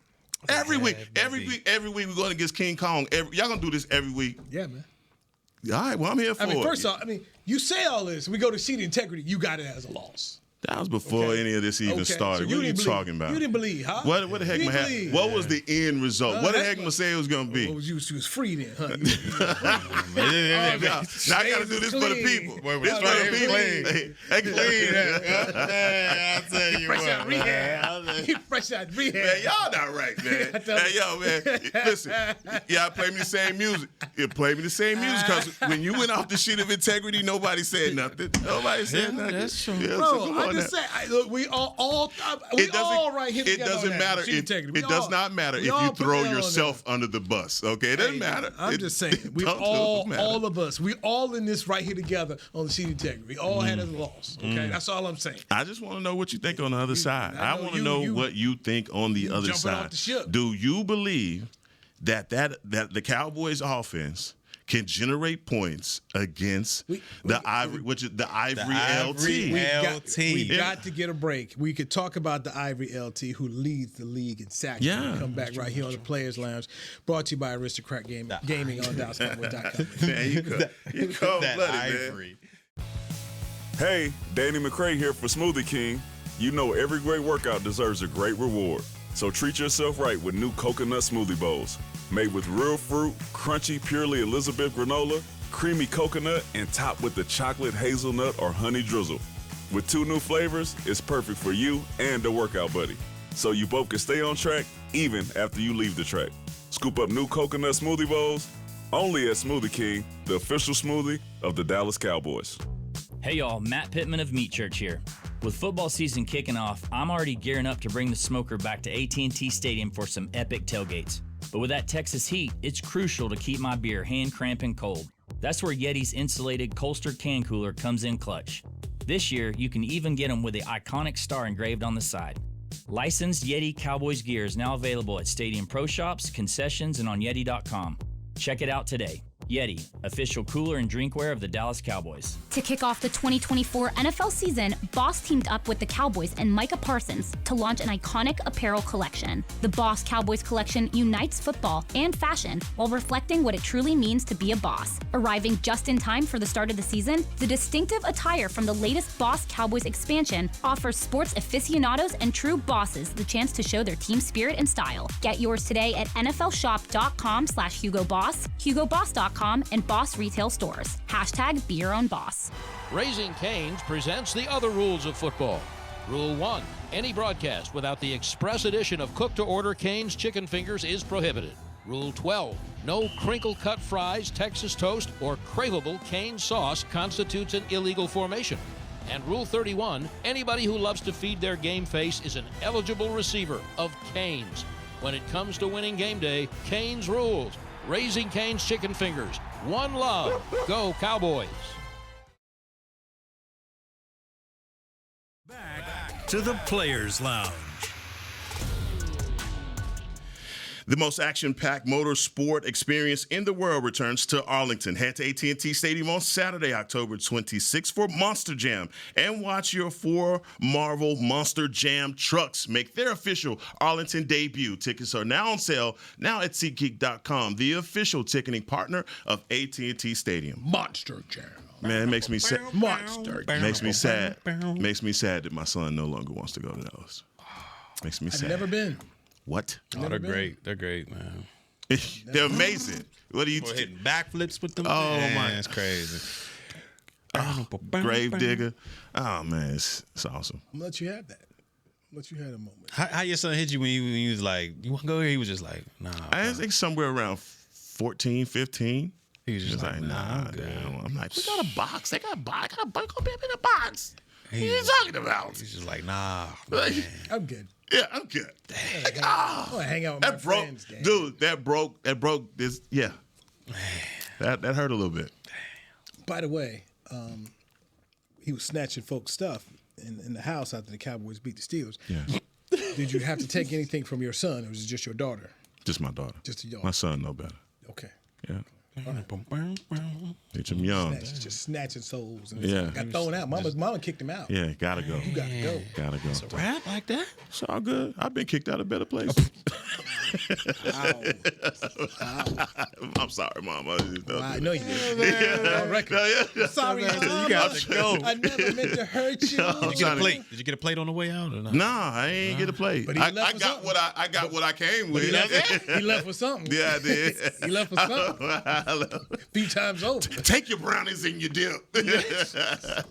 Every week we're going against King Kong. Y'all gonna do this every week? Yeah, man. All right, well, I'm here for it. First off, you say all this. We go to seat integrity. You got it as a loss. That was before any of this even started. So what are you talking about? You didn't believe, huh? What did Hek'ma have? What was the end result? What did Hek'ma say it was going to be? She was free then, huh? Now I got to do this for the people. This for the people. Clean. I'll tell you Fresh out rehab. Fresh out rehab. Man, y'all not right, man. Hey, yo, man. Listen, y'all play me the same music. Play me the same music because when you went off the sheet of integrity, nobody said nothing. Nobody said nothing. That's true. Yeah, Bro, I just say, look, we all right here. It doesn't matter. It does not matter if you throw yourself under the bus. Okay, it doesn't matter. I'm just saying, we all of us, we all in this right here together on the sheet integrity. We all had a loss. Okay, that's all I'm saying. I just want to know what you think on the other side. I want to know what you think on the other side. Off the ship. Do you believe that the Cowboys offense can generate points against the Ivory LT? We got to get a break. We could talk about the Ivory LT, who leads the league in sacks. Yeah. Come back right here on the Players Lounge, brought to you by Aristocrat Gaming on DallasCowboys.com. Man, you cold-blooded, Ivory. Man. Hey, Danny McCray here for Smoothie King. You know every great workout deserves a great reward. So treat yourself right with new coconut smoothie bowls. Made with real fruit, crunchy, purely Elizabeth granola, creamy coconut, and topped with the chocolate hazelnut or honey drizzle. With 2 new flavors, it's perfect for you and the workout buddy. So you both can stay on track even after you leave the track. Scoop up new coconut smoothie bowls only at Smoothie King, the official smoothie of the Dallas Cowboys. Hey y'all, Matt Pittman of Meat Church here. With football season kicking off, I'm already gearing up to bring the smoker back to AT&T Stadium for some epic tailgates. But with that Texas heat, it's crucial to keep my beer hand cramping cold. That's where Yeti's insulated Colster can cooler comes in clutch. This year, you can even get them with the iconic star engraved on the side. Licensed Yeti Cowboys gear is now available at Stadium Pro Shops, concessions, and on Yeti.com. Check it out today. Yeti, official cooler and drinkware of the Dallas Cowboys. To kick off the 2024 NFL season, Boss teamed up with the Cowboys and Micah Parsons to launch an iconic apparel collection. The Boss Cowboys collection unites football and fashion while reflecting what it truly means to be a boss. Arriving just in time for the start of the season, the distinctive attire from the latest Boss Cowboys expansion offers sports aficionados and true bosses the chance to show their team spirit and style. Get yours today at nflshop.com/HugoBoss, HugoBoss.com, and Boss retail stores. # be your own boss. Raising Cane's presents the other rules of football. Rule 1, any broadcast without the express edition of cook-to-order Cane's chicken fingers is prohibited. Rule 12, no crinkle-cut fries, Texas toast, or craveable Cane sauce constitutes an illegal formation. And Rule 31, anybody who loves to feed their game face is an eligible receiver of Cane's. When it comes to winning game day, Cane's rules. Raising Cane's chicken fingers. One love. Go Cowboys. Back to the Players Lounge. The most action-packed motorsport experience in the world returns to Arlington. Head to AT&T Stadium on Saturday, October 26th for Monster Jam and watch your 4 Marvel Monster Jam trucks make their official Arlington debut. Tickets are now on sale now at SeatGeek.com, the official ticketing partner of AT&T Stadium. Monster Jam. Man, it makes me sad. Monster Jam. Makes me sad. Makes me sad that my son no longer wants to go to those. Makes me sad. I've never been. What? Oh, they're great. They're great, man. They're amazing. What are you hitting backflips with them? Oh, man, my. That's crazy. Grave digger. Oh, man. It's awesome. I'm going to let you have that. Let you have a moment. How your son hit you when you was like, you want to go here? He was just like, nah. I think somewhere around 14, 15. He was just like, nah, damn. I'm like, we got a box. They got a box. I got a box. Go in a box. What are you talking about? He's just like, nah, man. I'm good. Yeah, I'm good. I want to hang out with my friends. Dude, that broke this. Yeah. That hurt a little bit. By the way, he was snatching folks' stuff in the house after the Cowboys beat the Steelers. Yeah. Did you have to take anything from your son, or was it just your daughter? Just my daughter. Just your daughter. My son know better. Okay. Yeah. Right. Teach him young. Just snatching souls. And Yeah. Got thrown out. Mama kicked him out. Yeah, gotta go. You gotta go. Gotta go. It's a rap like that? It's all good. I've been kicked out of better places. I'm sorry, Mama. I know you did. On record. Sorry, Mom. You got to go. I never meant to hurt you. Did you get a plate? Did you get a plate on the way out or not? Nah, I ain't get a plate. But he I left got what I came with. He left for something. Yeah, I did. He left for something. A few times over. Take your brownies and your dip.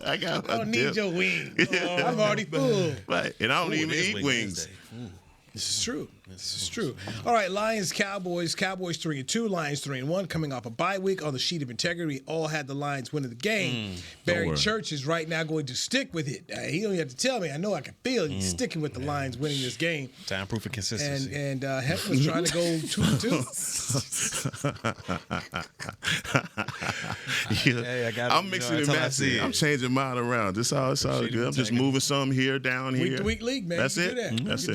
I don't need your wings. I'm already full. Right. And I don't even eat wings. This is true. This is true. All right, Lions, Cowboys. Cowboys 3-2. Lions 3-1. Coming off a bye week on the sheet of integrity. We all had the Lions winning the game. Barry Church is right now going to stick with it. He don't even have to tell me. I know I can feel it. He's sticking with the Lions winning this game. Time proof and consistency. And Hek'ma's trying to go 2-2. Hey, I'm mixing and matching. I'm changing mine around. It's all good. I'm just moving some here, down here. Week to week league, man. That's you it. Can do that. That's you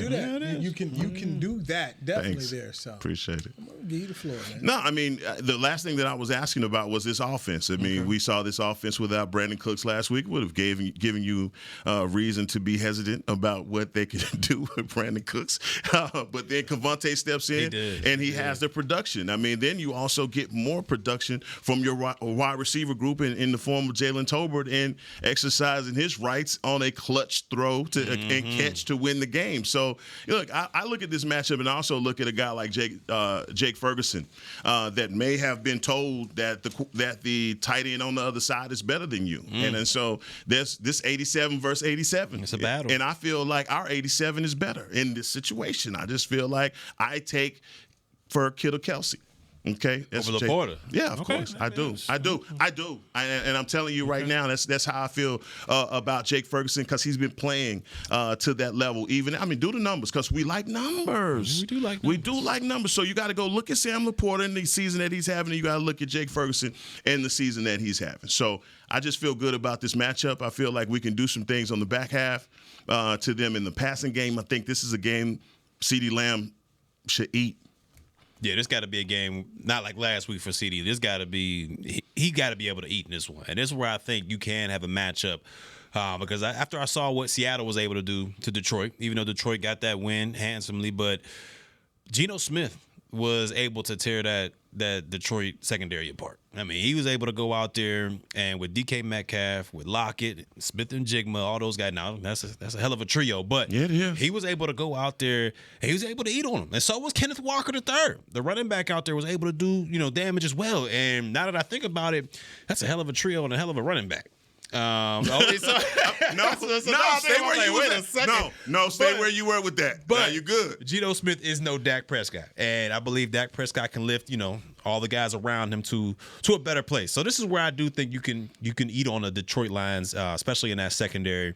it. Can do that. You can do that definitely. Thanks. There. So appreciate it. I'm gonna give you the floor, man. No, I mean the last thing that I was asking about was this offense. I mean, we saw this offense without Brandon Cooks last week. Would have given you reason to be hesitant about what they could do with Brandon Cooks. But then Cavante steps in and he has the production. I mean, then you also get more production from your wide receiver group in the form of Jalen Tolbert and exercising his rights on a clutch throw to and catch to win the game. So look, I look at this matchup and I also look at a guy like Jake Ferguson that may have been told that the tight end on the other side is better than you. And so there's this 87 versus 87. It's a battle. And I feel like our 87 is better in this situation. I just feel like I take for Kittle Kelsey. Okay, over Laporta. Yeah, of course, I do. And I'm telling you right now, that's how I feel about Jake Ferguson because he's been playing to that level. Even do the numbers because we like numbers. We do like numbers. So you got to go look at Sam Laporta in the season that he's having, and you got to look at Jake Ferguson in the season that he's having. So I just feel good about this matchup. I feel like we can do some things on the back half to them in the passing game. I think this is a game CeeDee Lamb should eat. Yeah, this got to be a game, not like last week for CD. This got to be, he got to be able to eat in this one. And this is where I think you can have a matchup because after I saw what Seattle was able to do to Detroit, even though Detroit got that win handsomely, but Geno Smith was able to tear that Detroit secondary apart. I mean, he was able to go out there and with DK Metcalf, with Lockett, Smith and Jigma, all those guys. Now that's a hell of a trio. But he was able to go out there and he was able to eat on them. And so was Kenneth Walker III. The running back out there was able to do damage as well. And now that I think about it, that's a hell of a trio and a hell of a running back. Stay where you were with that. But now you're good. Geno Smith is no Dak Prescott, and I believe Dak Prescott can lift all the guys around him to a better place. So this is where I do think you can eat on the Detroit Lions, especially in that secondary.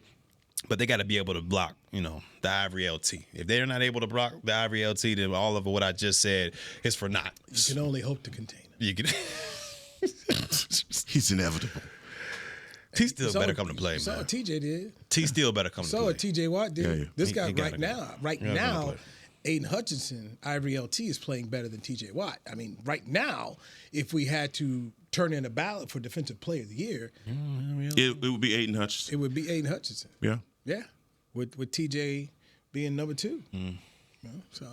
But they got to be able to block, the Ivory LT. If they're not able to block the Ivory LT, then all of what I just said is for naught. You can only hope to contain it. You can. He's inevitable. T still better come to play, man. So TJ did. T still better come to play. So TJ Watt did. Yeah. This guy right now Aiden Hutchinson, Ivory LT, is playing better than TJ Watt. I mean, right now, if we had to turn in a ballot for Defensive Player of the Year, it would be Aiden Hutchinson. It would be Aiden Hutchinson. Yeah. Yeah. With TJ being number 2. You know, so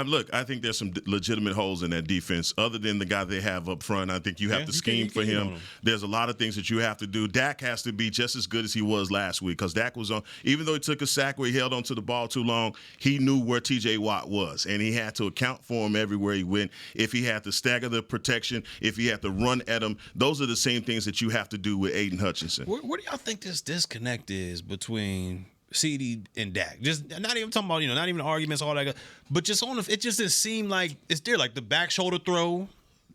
look, I think there's some legitimate holes in that defense. Other than the guy they have up front, I think you have to scheme for him. There's a lot of things that you have to do. Dak has to be just as good as he was last week because Dak was on. Even though he took a sack where he held onto the ball too long, he knew where T.J. Watt was, and he had to account for him everywhere he went. If he had to stagger the protection, if he had to run at him, those are the same things that you have to do with Aiden Hutchinson. Where do y'all think this disconnect is between CD and Dak? Just not even talking about, not even arguments, all that, but just it just didn't seem like it's there. Like the back shoulder throw,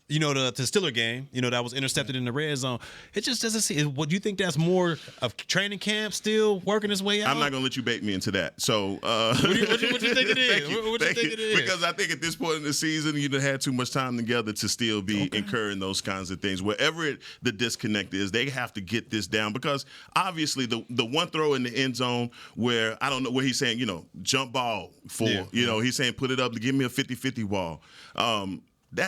the Steeler game, that was intercepted in the red zone. It just doesn't seem. What do you think that's more of training camp still working its way out? I'm not gonna let you bait me into that. So, what do you think it is? What do you think it is? Because I think at this point in the season, you had too much time together to still be incurring those kinds of things. Wherever the disconnect is, they have to get this down because obviously the one throw in the end zone where I don't know where he's saying, jump ball for, he's saying put it up to give me a 50-50 ball.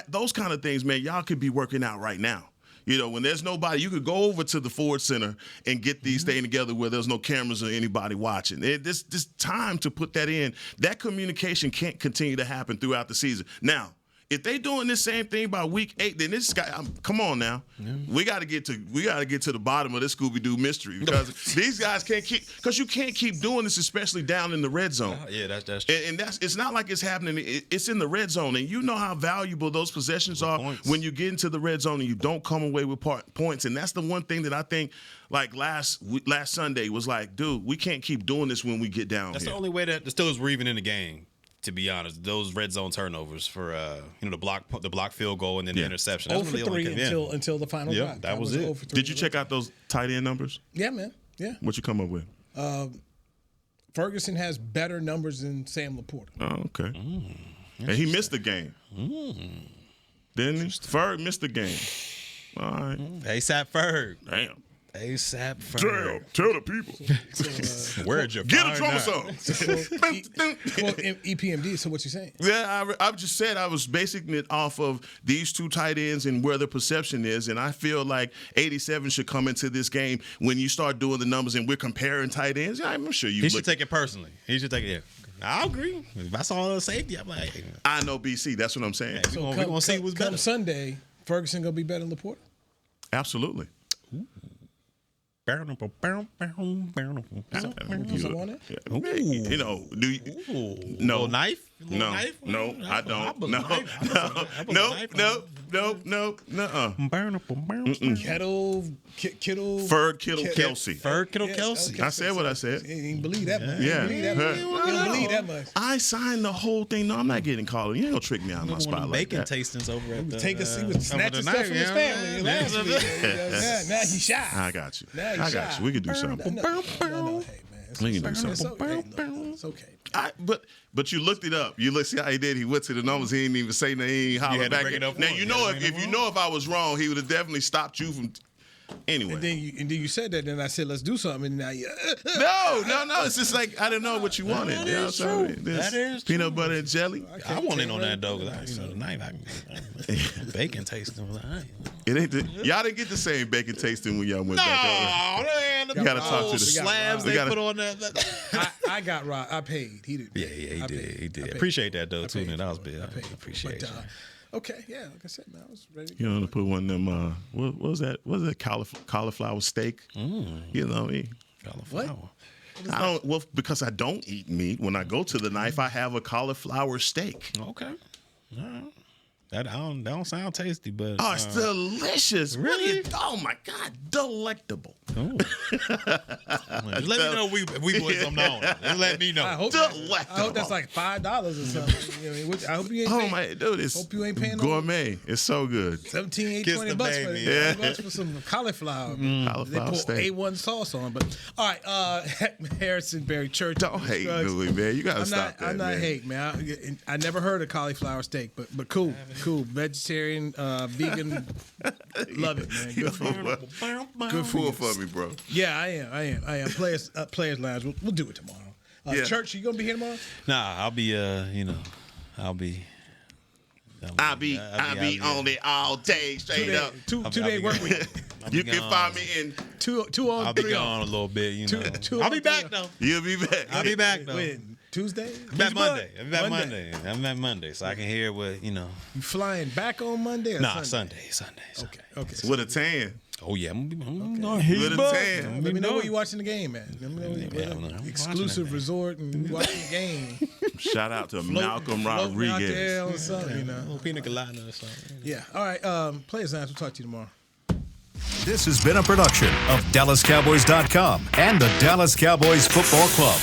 Those kind of things, man, y'all could be working out right now. When there's nobody, you could go over to the Ford Center and get these things together where there's no cameras or anybody watching. This time to put that in. That communication can't continue to happen throughout the season. Now, if they doing this same thing by week 8, then this guy, come on now, we got to get to the bottom of this Scooby-Doo mystery because these guys you can't keep doing this, especially down in the red zone. Yeah, that's true. And it's not like it's happening. It's in the red zone, and you know how valuable those possessions are when you get into the red zone and you don't come away with points. And that's the one thing that I think, like last Sunday, was like, dude, we can't keep doing this when we get down. That's here. the only way that the Steelers were even in the game. To be honest, those red zone turnovers for the block field goal and then the interception. That's 0 for 3 until the final drive. That was it. Did you check out those tight end numbers? Yeah, man. Yeah. What you come up with? Ferguson has better numbers than Sam Laporta. Oh, okay. And he missed the game. Didn't he? Ferg missed the game. All right. ASAP Ferg. Damn. ASAP Ferg. Tell the people. Where'd you get a drum song? EPMD. So what you saying? Yeah, I just said I was basing it off of these two tight ends and where the perception is, and I feel like 87 should come into this game when you start doing the numbers and we're comparing tight ends. Yeah, I'm sure he should take it personally. He should take it. Yeah. I agree. If I saw a safety, I'm like, hey. I know BC. That's what I'm saying. So we're gonna see what's better. Come Sunday, Ferguson gonna be better than Laporta? Absolutely. Ooh. Do you no knife? No, I don't. No. Kittle, Kelsey. I said what I said. You didn't believe that much. Yeah. You don't believe that much. I signed the whole thing. No, I'm not getting called. You ain't gonna trick me out of my spot like bacon that. tastings over at the he was snatching stuff from his family last week. Now he's shy. I got you. We could do something. No, hey, man. We can do something. It's okay. But you looked it up. You see how he did. He went to the numbers. He didn't even say nothing. He ain't holler back. Now if I was wrong, he would have definitely stopped you from. Anyway. And then you said that, and I said, let's do something. And now you. No. It's just like, I didn't know what you wanted. That is true. Peanut butter and jelly. I want in on that, though, because the knife, bacon tasting. It ain't y'all didn't get the same bacon tasting when y'all went back over. You got to talk to the slabs they put on that. I got robbed. I paid. He did. Yeah, he did. Appreciate that, though, too. That was big. I appreciate it. Okay, yeah, like I said, man, I was ready to go. You know, to put one of them, what was that? What was that cauliflower steak? You know what I mean? Cauliflower. What? Because I don't eat meat. When I go to the knife, I have a cauliflower steak. Okay. All right. That don't sound tasty, but it's delicious. Really? Oh my God, delectable. Let me know if we put something on it. Let me know. I hope that's like $5 or something. I hope you ain't. Oh my dude, it's hope you ain't paying gourmet. It's so good. $17, $20 $20 for some cauliflower. They put steak. A1 sauce on. But all right, Harrison Barry Church. Don't hate Newy, man. You gotta stop that. I'm not hate, man. I never heard of cauliflower steak, but cool. Cool, vegetarian, vegan, love it, man. Good for you. Good for me, bro. Yeah, I am. Players Lounge. We'll do it tomorrow. Church, you gonna be here tomorrow? Nah, I'll be. I'll be on it all day, straight up. Two-day work week. You can find me in two on. I'll be gone a little bit. I'll be back though. You'll be back. I'll be back though. When? Tuesday? I'm back Monday. I'm back Monday, so I can hear what You flying back on Monday? Or Sunday. Okay. With a tan. Oh yeah, I'm with a tan. Let me know where you watching the game, man. Let me know exclusive resort and watching the game. Shout out to Malcolm Rodriguez. Out there or something, little pina colada or something. Yeah. All right. Players Lounge. We'll talk to you tomorrow. This has been a production of DallasCowboys.com and the Dallas Cowboys Football Club.